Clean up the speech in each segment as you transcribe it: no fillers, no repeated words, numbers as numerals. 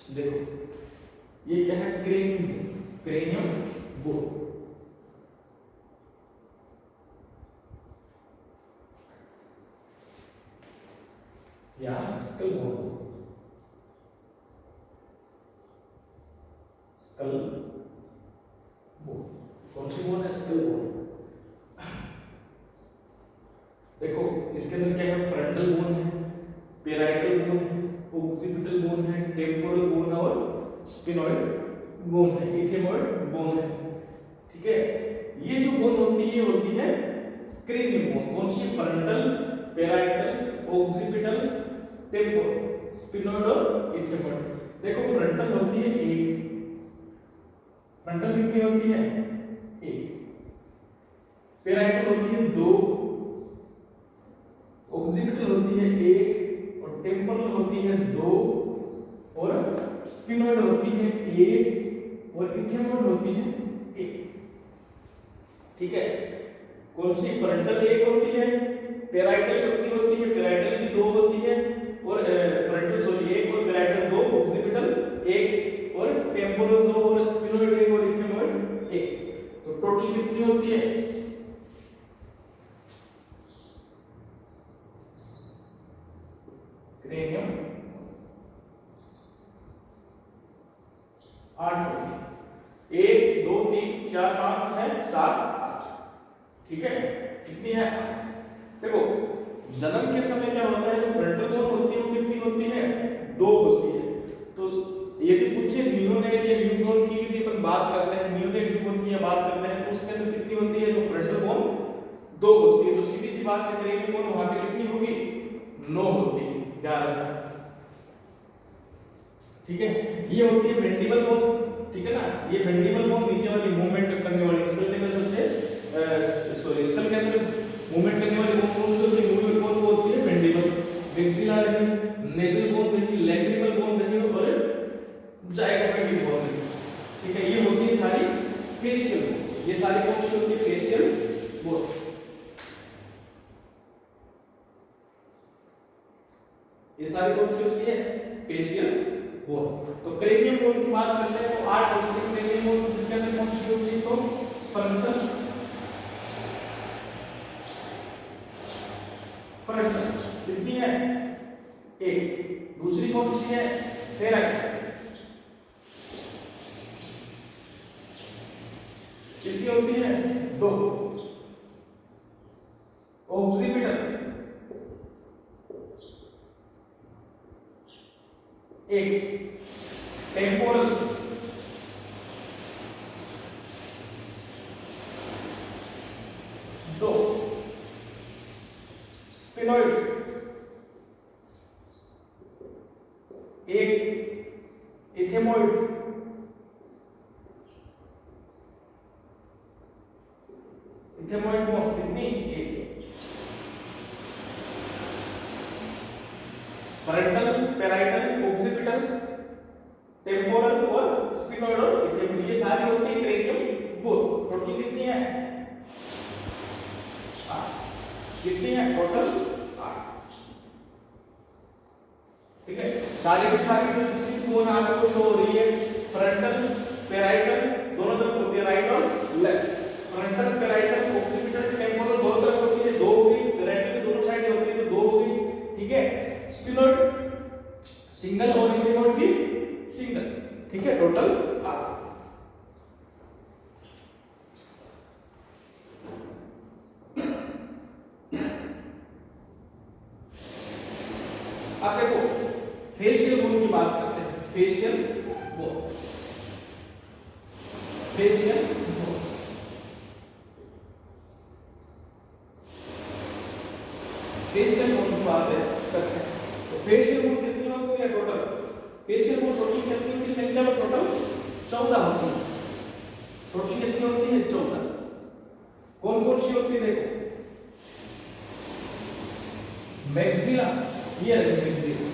देखो ये क्या है, क्रेनियम, क्रेनियम बोन, या स्कल बोन, स्कल बोन। कौन सी बोन है? Skull bone. देखो इसके अंदर क्या है, फ्रंटल बोन है, पेराइटल बोन है, ऑक्सीपिटल बोन है, टेम्पोरल बोन और स्फिनोइड बोन है, इथेमॉइड बोन है। ठीक है, ये जो बोन होती है होती है क्रेनियम बोन। कौन सी? Frontal, parietal, occipital, temporal, sphenoid और इथेमॉइड। देखो फ्रंटल होती है एक, फ्रंटल कितनी होती है? एक। पेराइटल होती है दो, ऑक्सीपिटल होती है एक, और टेम्पोरल होती है दो, और स्फिनोइड होती है एक, और इथेमॉइड होती है एक। ठीक है, कौन सी? फ्रंटल एक होती है, पेराइटल कितनी होती है? पेराइटल भी दो होती है, और फ्रंटल सॉरी एक, और पेराइटल दो, ऑक्सीपिटल एक, और टेम्पोरल दो, और स्फिनोइड एक, और इथेमॉइड एक। तो टोटल कितनी होती है? क्रेनियम 8, 1 2 3 4 5 6 7 8। ठीक है, कितनी है? देखो जन्म के समय क्या होता है, जो फ्रंटल बोन होती है वो कितनी होती है? दो होती है। तो यदि पूछे नियोनेट या न्यूबॉर्न की यदि अपन बात करते हैं, नियोनेट न्यूबॉर्न की बात करते हैं, तो उसके अंदर कितनी होती है? तो फ्रंटल बोन दो होती है। तो सीधी सी बात है, क्रेनियम बोन वहां पे कितनी होगी? 9 होती है। ध्यान रखना। ठीक है, ये होती है वेंटिबल बोन। ठीक है ना, ये वेंटिबल बोन नीचे वाली मूवमेंट करने वाली, स्कल के अंदर सबसे सॉरी स्कल के अंदर मूवमेंट करने वाली बोन कौन सी होती है? मूवमेंट बोन वो होती है वेंटिबल। मैक्सिलर रही, नेजल बोन रही, लैक्रिमल बोन रही, और जाइगोमेटिक बोन रही। ठीक है, ये होती है सारी फेशियल बोन। ये सारी कौन सी होती है? Facial bone. ये सारी कौन सी होती है? Facial bone. तो क्रेनियम बोन की बात करते हैं तो 8 होती है क्रेनियम बोन, जिसके अंदर कौन सी होती है? तो फ्रंटल, फ्रंटल कितनी है? एक। दूसरी कौन सी है? पेराइटल, कितनी होती है? दो। ऑक्सीपिटल एक। टेम्पोरल दो। स्फिनोइड एक। इथेमॉइड बोन कितनी? एक। फ्रंटल, पेराइटल, ऑक्सीपिटल, टेम्पोरल और स्फिनोइड और इथेमॉइड, ये सारी होती है क्रेनियम बोन। टोटल कितनी है? 8। कितनी है टोटल? 8। ठीक है, सारी की सारी जो जितनी बोन आपको शो हो रही है, फ्रंटल, पेराइटल दोनों तरफ होती है, राइट और left. Frontal, parietal, occipital, temporal दोनों तरफ होती है, दो हो गई। पेराइटल की दोनों साइड होती है तो दो हो गई। ठीक है, स्फिनोइड सिंगल और इथेमॉइड भी सिंगल। ठीक है, टोटल 8। अब देखो फेशियल बोन की बात करते हैं। Facial bone, facial bone, facial bone की बात करते हैं। तो फेशियल बोन कितनी होती है टोटल? फेशियल बोन टोटल कितनी होती है? संख्या में टोटल 14 होती है। टोटल कितनी होती है? 14। कौन कौन सी होती है? देखो मैक्सिला, ये है मैक्सिला,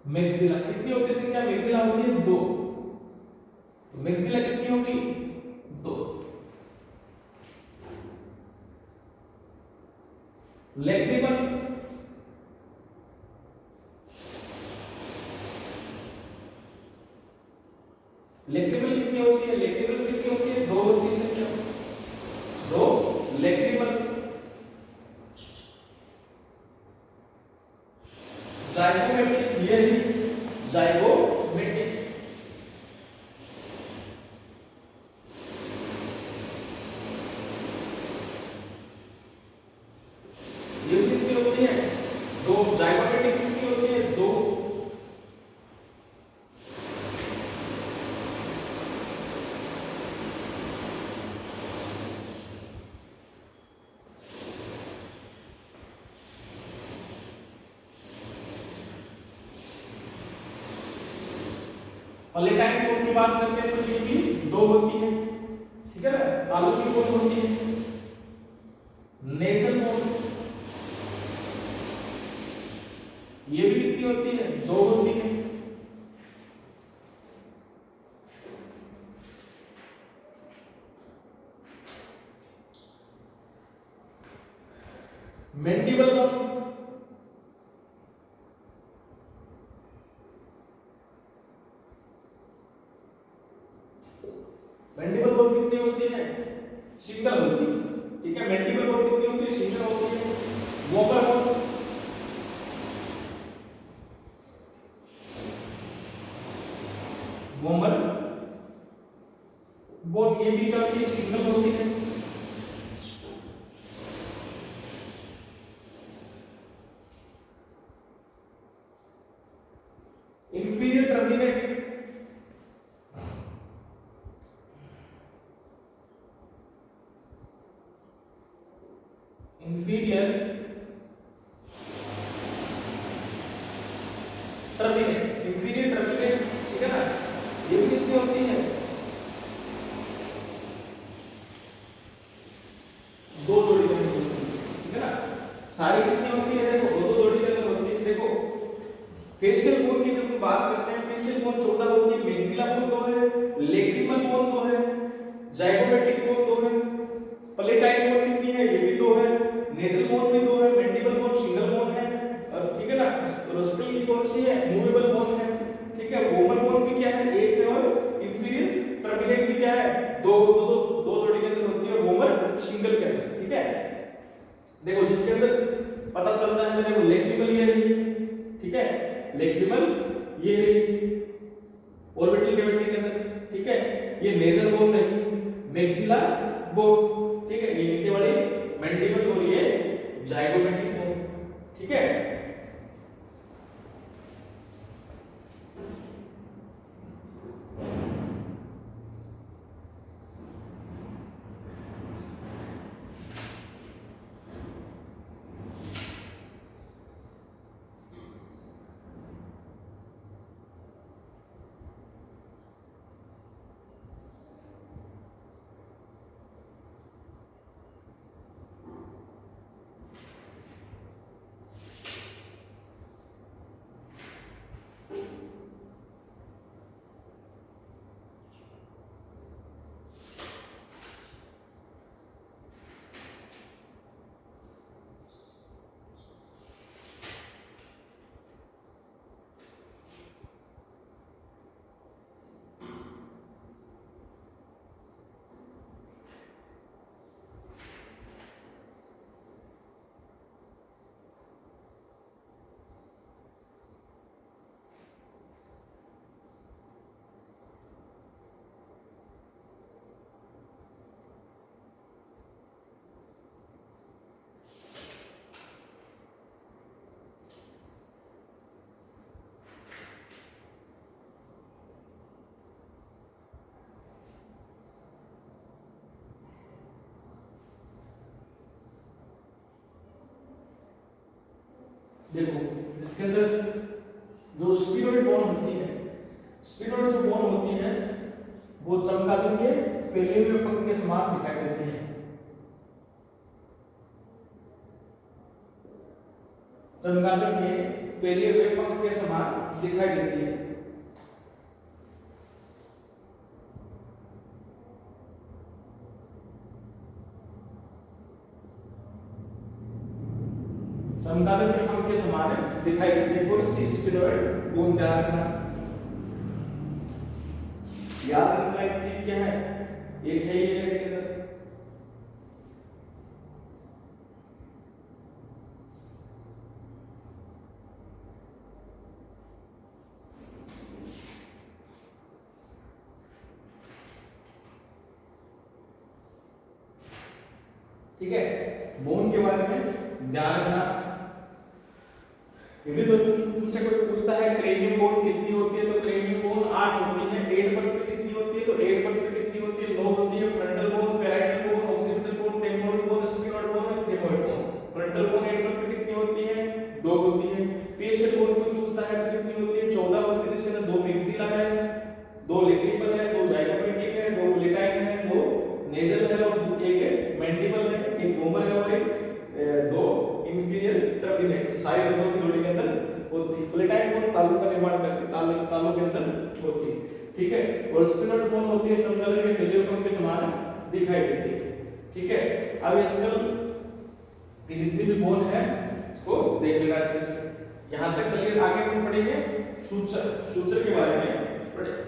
मैक्सिला कितनी होती है संख्या? मैक्सिला होती है 2। तो मैक्सिला कितनी होगी? 2। लैक्रिमल ये भी कितनी होती है? दो। जाइगोमेटिक कितनी होती है? दो। पॉलीटाइन कोन की बात करते हैं तो ये भी दो होती है, ठीक है ना। आलू की कोन होती है नेजल कोन, ये भी कितनी होती है? दो होती है। मैंडिबल बोन, मैंडिबल बोन कितनी होती है? सिंगल होती है, ठीक है। मैंडिबल बोन कितनी होती है? सिंगल होती है। वोमर बोन, वोमर बोन ये भी क्या होती है? सिंगल होती है। Inferior terminate, inferior terminate, inferior terminate, ठीक है ना। ये भी कितनी होती है? दो जोड़ी के अंदर होती है, ठीक है ना। सारी कितनी होती है? देखो दो दो जोड़ी के अंदर होती है। देखो फेशियल बोन की जब हम बात करते हैं, फेशियल बोन 14 होती है, मैक्सिला बोन 2 है, लेक्रिमल बोन 2 है, जाइगोमेटिक बोन 2 है, पलेटाइन बोन कितनी है? ये भी 2 है, नेजल बोन भी 2 है, मैंडिबल बोन सिंगल बोन है, और ठीक है ना। रस्कल की कौन सी है? मूवेबल बोन है, ठीक है। वोमर बोन भी क्या है? एक है, और इंफीरियर टर्मिनेट भी क्या है? दो जोड़ी के अंदर होती है, और वोमर सिंगल के अंदर, ठीक है। देखो जिसके अंदर पता चलता है, देखो लेक्रिमल ये रही, ठीक है, लेक्रिमल ये रही ऑर्बिटल कैविटी के अंदर, ठीक है। ये नेजल बोन रही, मैक्सिला बोन, ठीक है। ये नीचे वाली मैंडिबल और ये जाइगोमेटिक बोन, ठीक है। देखो इसके अंदर जो स्फीनोइड बोन होती है, स्फीनोइड जो बोन होती है वो चमगादड़ के फैले हुए पंख के समान दिखाई देती है। चमगादड़ के फैले हुए पंख के समान दिखाई देती है। चमगादड़ के पंख के समान दिखाई देती है। कौन सी? Sphenoid bone. याद रखना, याद रखने लायक चीज क्या है? एक है ये इसके अंदर, ठीक है। बोन के बारे में ध्यान रखना। यदि तो तुमसे कोई पूछता है क्रेनियल बोन कितनी होती है, तो क्रेनियल बोन 8 होती है। 8 पद पे कितनी होती है, तो 8 पद पे कितनी होती है, 9 होती है। Frontal bone, parietal bone, occipital bone, temporal bone, sphenoid bone और थेमोइड बोन। फ्रंटल बोन 8 पद पे कितनी होती है, 2 होती है। फेशियल बोन कोई पूछता है तो कितनी होती है, 14 होती है, जिसके अंदर 2 मैक्सिला है, 2 लेग्रिमल है, 2 जाइगोमेटिक है, 2 लेटाइन है, 2 नेजल है और एक मैंडिबल है, एक वोमर है और एक 2 इंफीरियर टर्बिनेट। सारी दोनों की जोड़ी के अंदर होती है। प्लेटाइन बोन तालु का निर्माण करती है, तालु के अंदर होती है, ठीक है। और स्पिनोइड बोन होती है चमगादड़ के फेलियोफोर्म के समान दिखाई देती है, ठीक है। अब स्कल की जितनी भी बोन है उसको देख लेना अच्छे से। यहां तक क्लियर। आगे हम पढ़ेंगे सूचर, सूचर के बारे में पढ़ेंगे।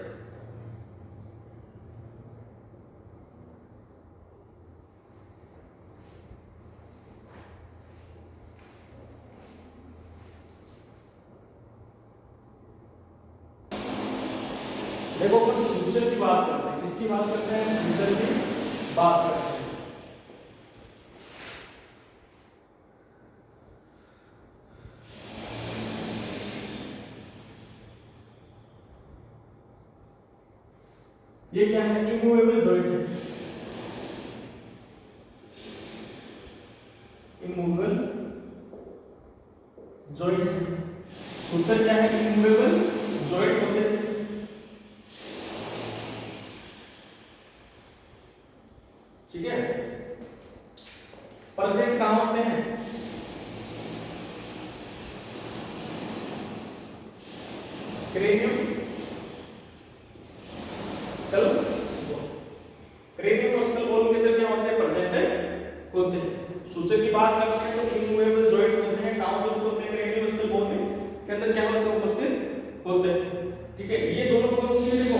देखो अपन सूचर की बात करते हैं। किसकी बात करते हैं, सूचर की बात करते हैं। ये क्या है, इमूवेबल जॉइंट है, इमूवेबल जॉइंट है। सूचर क्या है, इमूवेबल जॉइंट होते हैं, ठीक है। प्रेजेंट कहां होते हैं, क्रेनियम स्कल, क्रेनियम और स्कल बोन के अंदर क्या होते हैं, प्रेजेंट होते हैं। सूचर की बात करते हैं तो इमूवेबल जॉइंट होते हैं, कहां उपस्थित होते हैं, क्रेनियम स्कल बोन के अंदर क्या होते हैं, उपस्थित होते हैं, ठीक है। ये दोनों बोन से देखो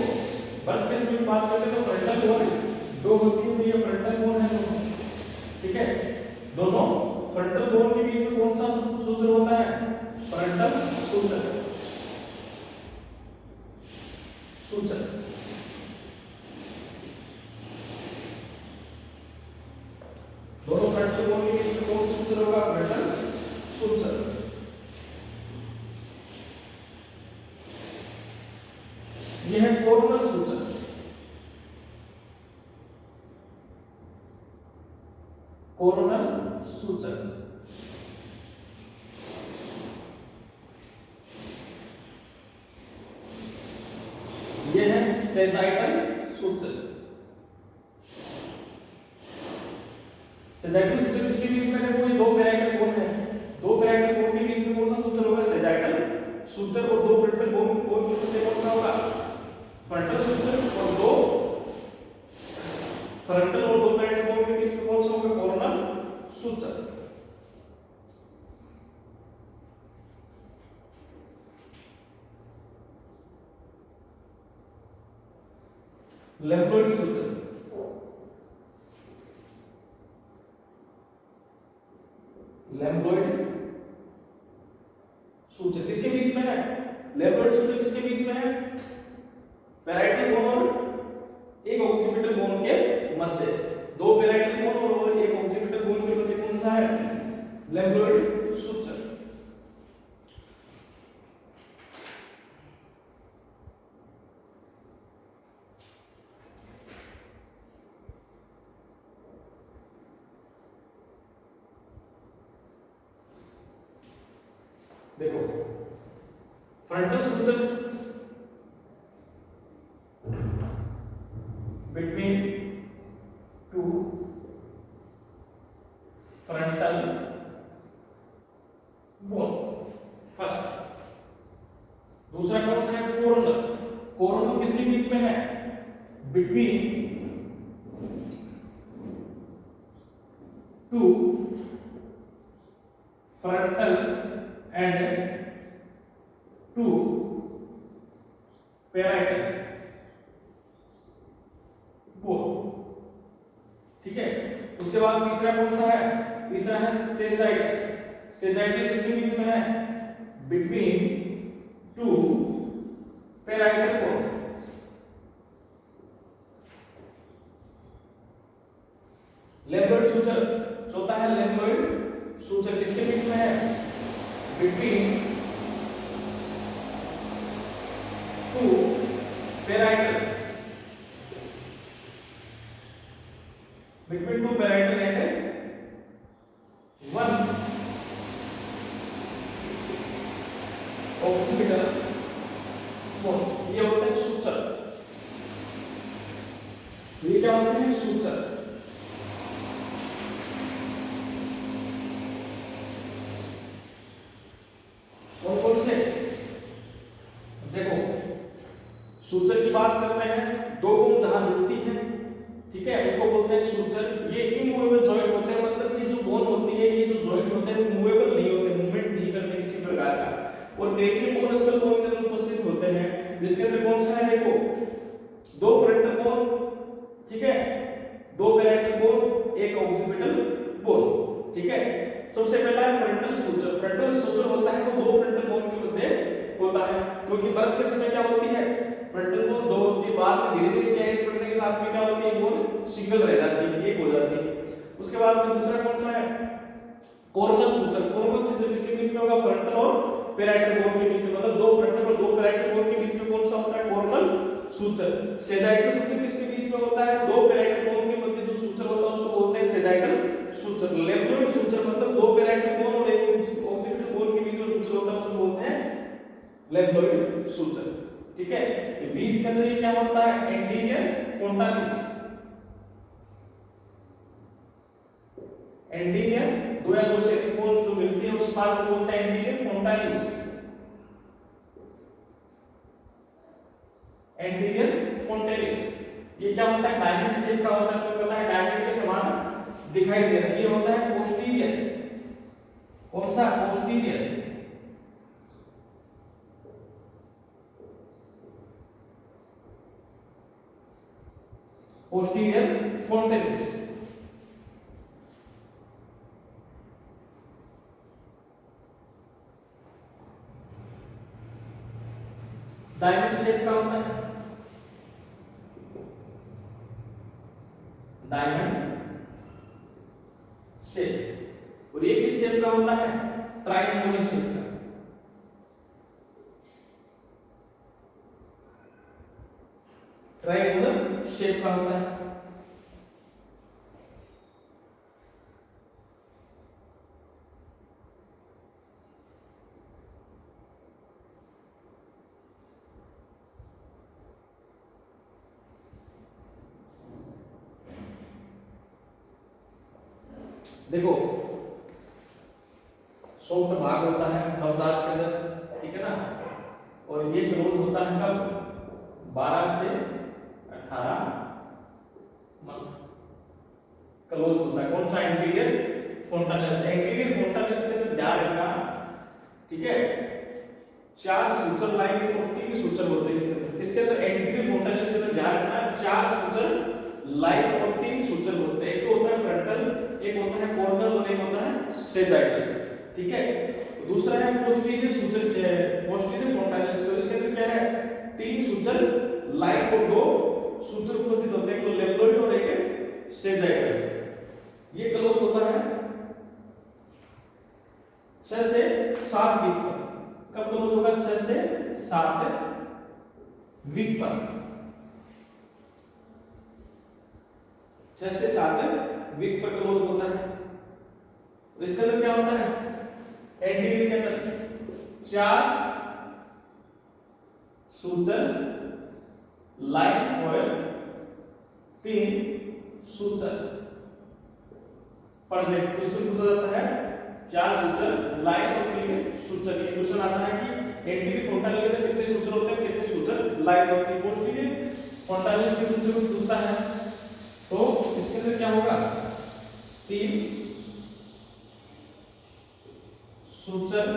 बर्थ केस में बात करते हैं तो फ्रंटल बोन 2 होती है, तो ये फ्रंटल बोन है दोनों, ठीक है। दोनों फ्रंटल बोन के बीच में कौन सा सूचर होता है, फ्रंटल सूचर, सूचर। दोनों फ्रंटल बोन के बीच में कौन सा सूचर होगा, फ्रंटल सूचर। यह है कोरोनल सूचर, कोरोनल सूचर। यह है सेजाइटल सूचर। सेजाइटल सूचर किसके बीच में है, वो 2 पैराइटल बोन है, 2 पैराइटल बोन के बीच में कौन सा सूचर होगा, सेजाइटल सूचर। और 2 फ्रंटल बोन के बीच में कौन सा होगा, फ्रंटल सूचर। और 2 फ्रंटल और 2 पैराइटल बोन के बीच में कौन सा होगा, कोरोनल सूचर। लैम्बोइड सूचर, लैम्बोइड सूचर किसके बीच में है, लैम्बोइड सूचर किसके बीच में है, पैराइटल बोन और एक ऑक्सीपिटल बोन के मध्य। 2 पैराइटल बोन और एक ऑक्सीपिटल बोन के मध्य कौन सा है, लैम्बोइड सूचर। देखो frontal suture between 2 frontal bone, first. दूसरा कौन सा है, कोरोनल। कोरोनल किसके बीच में है, between 2 frontal and 2 parietal bone, ठीक है। उसके बाद तीसरा कौन सा है, तीसरा है सेजाइटल। सेजाइटल किसके बीच में है, बिटवीन 2 पैराइटल बोन। लैम्बोइड सूचर, चौथा है लैम्बोइड सूचक किसके बीच में है? Between two parietal, between two parietal and one occipital bone. ये होता है सूचक। ये क्या होते हैं? सूचक। और कौन से? देखो सूचक की बात करते हैं, दो बोन जहां जुड़ती हैं, ठीक है, उसको बोलते हैं सूचक। ये इमूवेबल जॉइंट होते हैं, मतलब ये जो बोन होती है, ये जो जॉइंट होते हैं वो मूवेबल नहीं होते, मूवमेंट नहीं करते किसी प्रकार का। और क्रेनियल बोन स्कल बोन के अंदर उपस्थित होते हैं, जिसके अंदर कौन सा है? देखो दो फ्रंटल बोन, ठीक है, दो पैराइटल बोन, एक ऑक्सीपिटल बोन, ठीक है। सबसे पहला है फ्रंटल सूचक। फ्रंटल सूचक होता है वो दो फ्रंटल बोन के मध्य होता है, क्योंकि बर्थ के समय क्या होती है? फ्रंटल बोन दो होती है, बाद में धीरे-धीरे क्या एज बढ़ने के साथ में क्या होती है? बोन सिंगल रह जाती है, एक हो जाती है। उसके बाद में दूसरा कौन सा है? कोरोनल सूचक। कोरोनल सूचक किसके बीच में होगा? फ्रंटल और पैराइटल बोन के बीच में, मतलब दो फ्रंटल और दो पैराइटल बोन के बीच में कौन सा होता है? कोरोनल सूचक। सेजाइटल सूचक किसके बीच में होता है? दो पैराइटल बोन के मध्य जो सूचक होता है उसको बोलते हैं सेजाइटल सूचक। लेम्बोइड सूचक मतलब दो पैराइटल बोन और एक ऑक्सीपिटल बोन के बीच में सूचक होता है उसको बोलते हैं लेम्बोइड सूचक, ठीक है। ये बीच के अंदर ये क्या होता है? एंटीरियर फोंटालिस। एंटीरियर दो या दो से अधिक बोन जो मिलती है उस स्थान को बोलते हैं एंटीरियर फोंटालिस। एंटीरियर फोंटालिस ये क्या होता है? डायमंड शेप का होता है, तो पता है डायमंड के समान दिखाई दे रहा है। ये होता है पोस्टीरियर। कौन सा? पोस्टीरियर। पोस्टीरियर फोंटालिस। डायमंड शेप का होता है, डायमंड शेप। और ये किस शेप का होता है? ट्रायंगुलर शेप का। ट्रायंगुलर शेप का होता है। देखो सॉफ्ट भाग होता है नवजात के अंदर, ठीक है ना, और ये क्लोज होता है कब? 12 से 18 मंथ क्लोज होता है। कौन सा? एंटीरियर फोंटालिस। एंटीरियर फोंटालिस से ध्यान रखना, ठीक है। 4 सूचक लाइन और 3 सूचक होते हैं इसके अंदर। इसके अंदर एंटीरियर फोंटालिस से ध्यान रखना 4 सूचक लाइन और 3 सूचक होते हैं। एक तो होता है फ्रंटल, एक होता है कोर्नल और एक होता है सेजाइटल, ठीक है। दूसरा है पोस्टीरियर सूचक, पोस्टीरियर फोंटालिस। तो इसके अंदर क्या है? 3 सूचक लाइन और 2 सूचक उपस्थित होते हैं, एक तो लेम्बोइड और एक सेजाइटल। ये क्लोज होता है 6 से 7 वीक पर। कब क्लोज होगा? 6 से 7 वीक पर। 6 से 7 वीक पर क्लोज होता है। इसके अंदर क्या होता है? एंटीरियर के अंदर 4 सूचक लाइन और 3 सूचक प्रेजेंट। क्वेश्चन पूछा जाता है 4 सूचक लाइन और 3 सूचक। ये क्वेश्चन आता है कि एंटीरियर फोंटालिस के अंदर कितने सूचक होते हैं, कितने सूचक लाइन होती है। पोस्टीरियर फोंटालिस से सूचक पूछता है तो इसके अंदर क्या होगा? 3 सूचक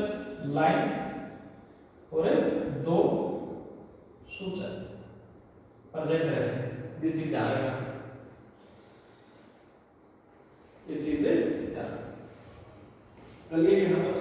लाइन और 2 सूचक प्रेजेंट रहते हैं। ये चीज ध्यान रखना, ये चीजें ध्यान रखना। चलिए यहाँ तक